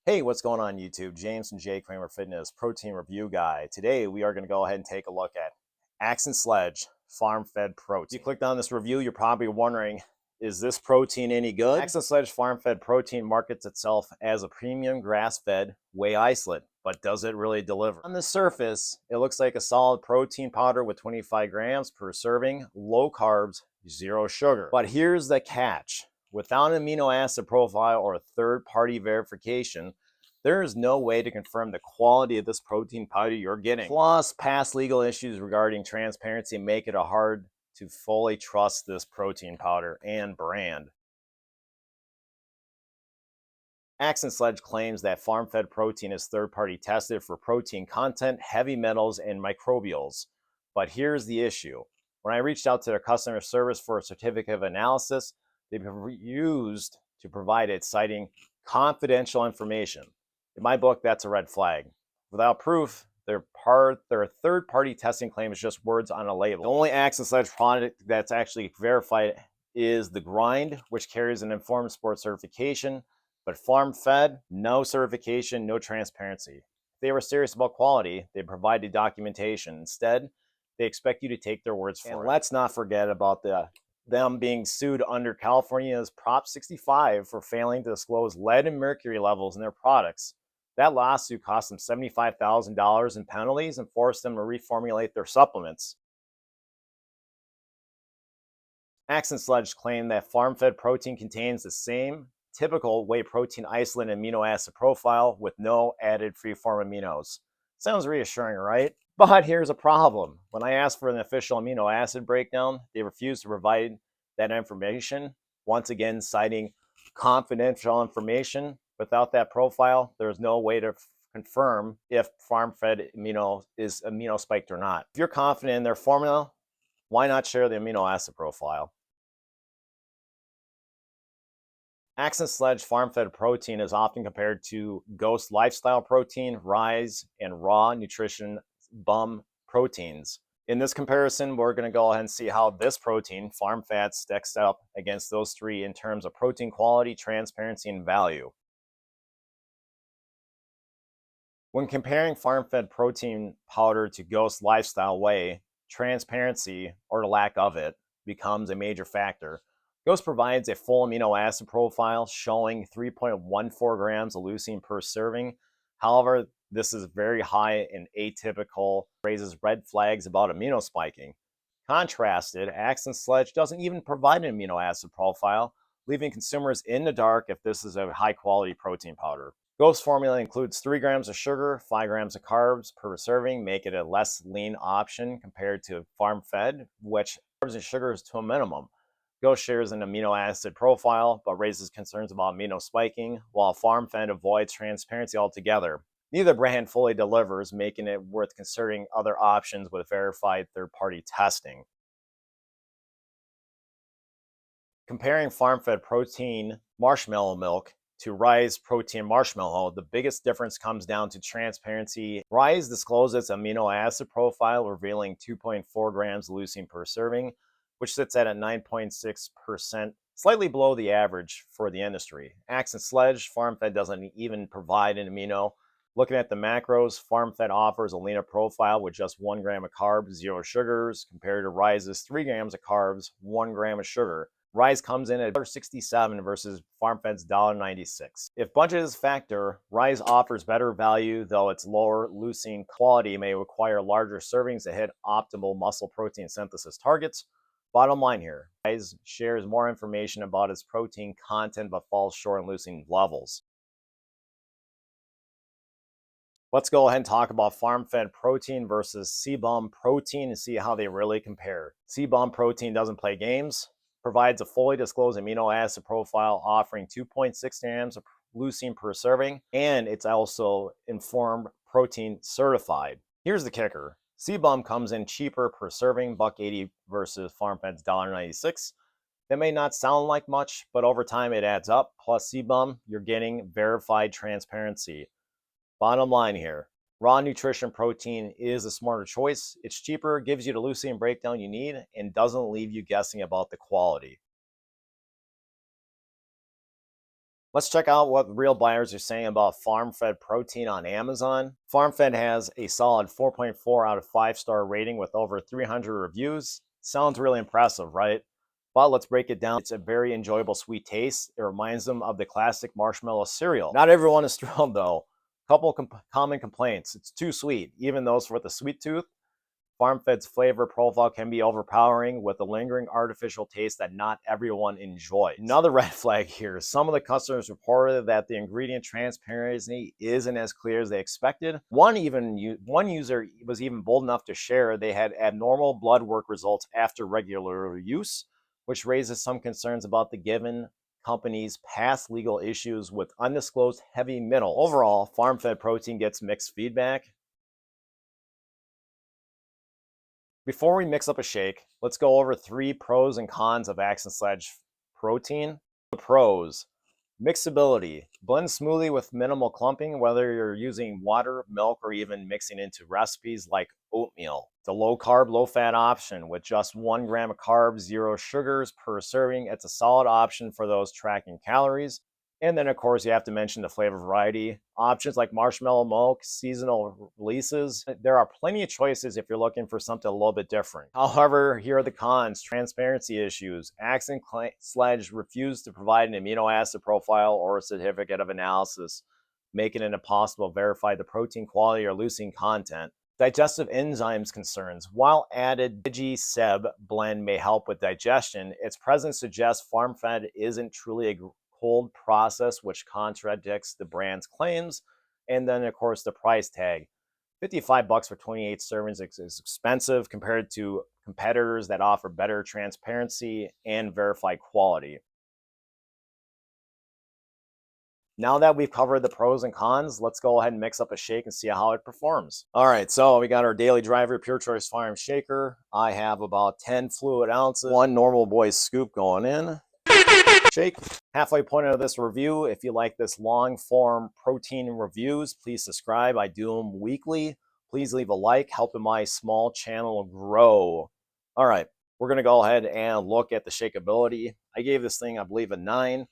Hey, what's going on YouTube? James from J Kramer Fitness Protein Review Guy. Today we are going to go ahead and take a look at Axe Sledge farm-fed protein. If you clicked on this review, you're probably wondering, is this protein any good? Axe Sledge farm-fed protein markets itself as a premium grass-fed whey isolate, but does it really deliver? On the surface, it looks like a solid protein powder with 25 grams per serving, low carbs, zero sugar. But here's the catch. Without an amino acid profile or a third-party verification, there is no way to confirm the quality of this protein powder you're getting. Plus, past legal issues regarding transparency make it hard to fully trust this protein powder and brand. Axe Sledge claims that farm-fed protein is third-party tested for protein content, heavy metals, and microbials. But here's the issue. When I reached out to their customer service for a certificate of analysis, they refused to provide it, citing confidential information. In my book, that's a red flag. Without proof, their third-party testing claim is just words on a label. The only Axe Sledge product that's actually verified is the grind, which carries an informed sport certification, but farm-fed, no certification, no transparency. If they were serious about quality, they provided documentation. Instead, they expect you to take their words for it. And let's not forget about them being sued under California's Prop 65 for failing to disclose lead and mercury levels in their products. That lawsuit cost them $75,000 in penalties and forced them to reformulate their supplements. Axe Sledge claimed that farm-fed protein contains the same typical whey protein isolate amino acid profile with no added free-form aminos. Sounds reassuring, right? But here's a problem. When I asked for an official amino acid breakdown, they refused to provide that information, once again citing confidential information. Without that profile, there's no way to confirm if farm-fed amino is amino spiked or not. If you're confident in their formula, why not share the amino acid profile? Axe Sledge farm-fed protein is often compared to Ghost Lifestyle Protein, Ryse, and Raw Nutrition CBum Proteins. In this comparison, we're going to go ahead and see how this protein, farm fat, stacks up against those three in terms of protein quality, transparency, and value. When comparing farm-fed protein powder to Ghost Lifestyle Whey, transparency, or the lack of it, becomes a major factor. Ghost provides a full amino acid profile showing 3.14 grams of leucine per serving. However, this is very high and atypical, raises red flags about amino spiking. Contrasted, Axe Sledge doesn't even provide an amino acid profile, leaving consumers in the dark if this is a high-quality protein powder. Ghost formula includes 3 grams of sugar, 5 grams of carbs per serving, make it a less lean option compared to farm-fed, which carbs and sugars to a minimum. Ghost shares an amino acid profile, but raises concerns about amino spiking, while farm-fed avoids transparency altogether. Neither brand fully delivers, making it worth considering other options with verified third-party testing. Comparing farm-fed protein marshmallow milk to Ryse protein marshmallow, the biggest difference comes down to transparency. Ryse discloses its amino acid profile, revealing 2.4 grams of leucine per serving, which sits at a 9.6%, slightly below the average for the industry. Axe Sledge farm-fed doesn't even provide an amino. Looking at the macros, farm-fed offers a leaner profile with just 1 gram of carbs, 0 sugars, compared to Ryse's 3 grams of carbs, 1 gram of sugar. Ryse comes in at $1.67 versus farm-fed's $1.96. If budget is a factor, Ryse offers better value, though its lower leucine quality may require larger servings to hit optimal muscle protein synthesis targets. Bottom line here, Ryse shares more information about its protein content but falls short in leucine levels. Let's go ahead and talk about farm-fed protein versus CBum Protein and see how they really compare. CBum Protein doesn't play games, provides a fully disclosed amino acid profile offering 2.6 grams of leucine per serving, and it's also informed protein certified. Here's the kicker. CBum comes in cheaper per serving, $1.80 versus farm-fed's $1.96. That may not sound like much, but over time it adds up. Plus CBum, you're getting verified transparency. Bottom line here, Raw Nutrition Protein is a smarter choice. It's cheaper, gives you the leucine breakdown you need, and doesn't leave you guessing about the quality. Let's check out what real buyers are saying about farm-fed protein on Amazon. Farm-fed has a solid 4.4 out of 5-star rating with over 300 reviews. Sounds really impressive, right? But let's break it down. It's a very enjoyable sweet taste. It reminds them of the classic marshmallow cereal. Not everyone is thrilled though. Couple common complaints. It's too sweet. Even those with a sweet tooth, farm-fed's flavor profile can be overpowering with a lingering artificial taste that not everyone enjoys. Another red flag here, some of the customers reported that the ingredient transparency isn't as clear as they expected. One user was even bold enough to share they had abnormal blood work results after regular use, which raises some concerns about the given company's past legal issues with undisclosed heavy metals. Overall, farm-fed protein gets mixed feedback. Before we mix up a shake, let's go over 3 pros and cons of Axe Sledge Protein. The pros: mixability. Blend smoothly with minimal clumping, whether you're using water, milk, or even mixing into recipes like oatmeal. The low carb, low fat option with just 1 gram of carbs, 0 sugars per serving. It's a solid option for those tracking calories. And then, of course, you have to mention the flavor variety. Options like marshmallow milk, seasonal releases. There are plenty of choices if you're looking for something a little bit different. However, here are the cons. Transparency issues. Axe Sledge refused to provide an amino acid profile or a certificate of analysis, making it impossible to verify the protein quality or leucine content. Digestive enzymes concerns. While added Digi-Seb blend may help with digestion, its presence suggests farm-fed isn't truly a cold process, which contradicts the brand's claims. And then, of course, the price tag. $55 for 28 servings is expensive compared to competitors that offer better transparency and verified quality. Now that we've covered the pros and cons, let's go ahead and mix up a shake and see how it performs. All right, so we got our daily driver Pure Choice Farm shaker. I have about 10 fluid ounces, 1 normal boy scoop going in. Shake. Halfway point of this review. If you like this long form protein reviews, please subscribe. I do them weekly. Please leave a like, helping my small channel grow. All right, we're gonna go ahead and look at the shakeability. I gave this thing, I believe, a 9.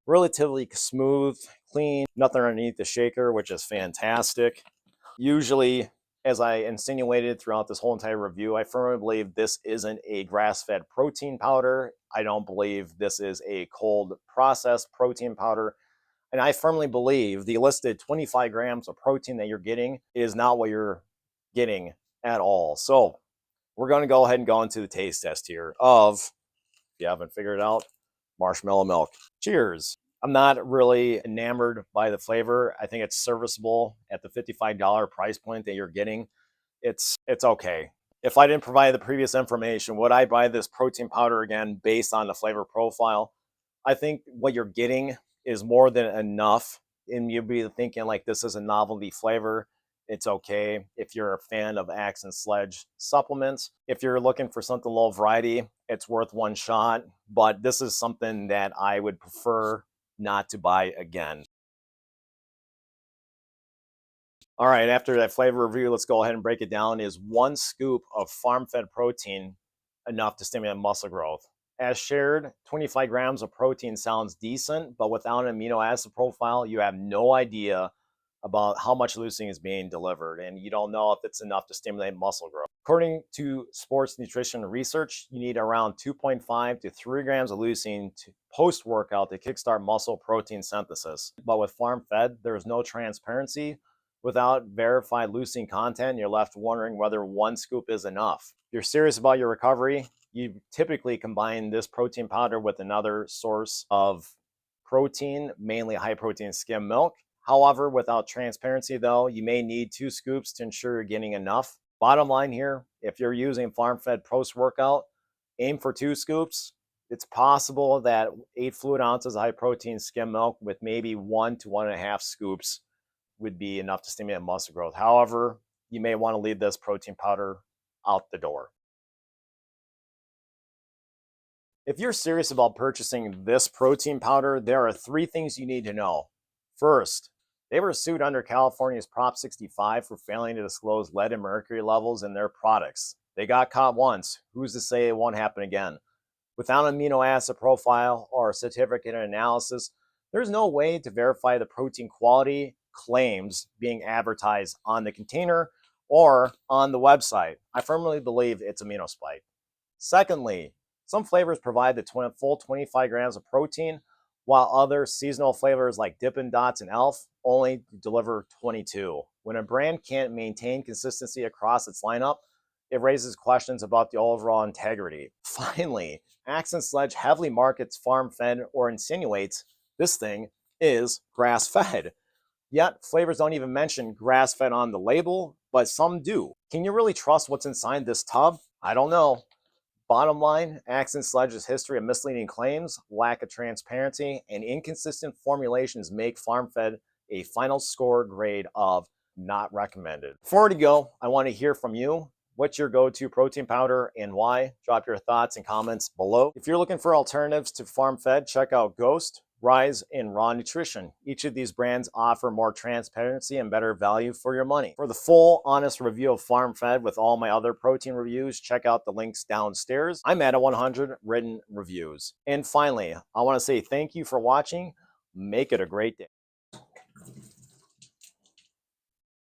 Relatively smooth, clean, nothing underneath the shaker, which is fantastic. Usually, as I insinuated throughout this whole entire review, I firmly believe this isn't a grass-fed protein powder. I don't believe this is a cold processed protein powder. And I firmly believe the listed 25 grams of protein that you're getting is not what you're getting at all. So we're going to go ahead and go into the taste test here of, if you haven't figured it out, marshmallow milk. Cheers. I'm not really enamored by the flavor. I think it's serviceable at the $55 price point that you're getting. It's okay. If I didn't provide the previous information, would I buy this protein powder again based on the flavor profile? I think what you're getting is more than enough. And you'll be thinking like this is a novelty flavor. It's okay if you're a fan of Axe and Sledge supplements. If you're looking for something low variety, it's worth one shot. But this is something that I would prefer not to buy again. All right, after that flavor review, let's go ahead and break it down. Is 1 scoop of farm-fed protein enough to stimulate muscle growth? As shared, 25 grams of protein sounds decent, but without an amino acid profile, you have no idea about how much leucine is being delivered, and you don't know if it's enough to stimulate muscle growth. According to sports nutrition research, you need around 2.5 to 3 grams of leucine post-workout to kickstart muscle protein synthesis. But with farm-fed, there's no transparency. Without verified leucine content, you're left wondering whether 1 scoop is enough. If you're serious about your recovery, you typically combine this protein powder with another source of protein, mainly high protein skim milk. However, without transparency though, you may need 2 scoops to ensure you're getting enough. Bottom line here, if you're using farm-fed post-workout, aim for 2 scoops. It's possible that 8 fluid ounces of high protein skim milk with maybe 1 to 1.5 scoops would be enough to stimulate muscle growth. However, you may want to leave this protein powder out the door. If you're serious about purchasing this protein powder, there are 3 things you need to know. First, they were sued under California's Prop 65 for failing to disclose lead and mercury levels in their products. They got caught once. Who's to say it won't happen again? Without an amino acid profile or a certificate of analysis, There's no way to verify the protein quality claims being advertised on the container or on the website. I firmly believe it's amino spike. Secondly, some flavors provide the full 25 grams of protein, while other seasonal flavors like Dippin' Dots and Elf only deliver 22. When a brand can't maintain consistency across its lineup, it raises questions about the overall integrity. Finally, Axe Sledge heavily markets farm-fed or insinuates this thing is grass-fed. Yet, flavors don't even mention grass-fed on the label, but some do. Can you really trust what's inside this tub? I don't know. Bottom line, Axe Sledge's history of misleading claims, lack of transparency, and inconsistent formulations make farm-fed a final score grade of not recommended. Before we go, I want to hear from you. What's your go-to protein powder and why? Drop your thoughts and comments below. If you're looking for alternatives to farm-fed, check out Ghost, Ryse, and Raw Nutrition. Each of these brands offer more transparency and better value for your money. For the full, honest review of Farm Fed with all my other protein reviews, check out the links downstairs. I'm at 100 written reviews. And finally, I want to say thank you for watching. Make it a great day.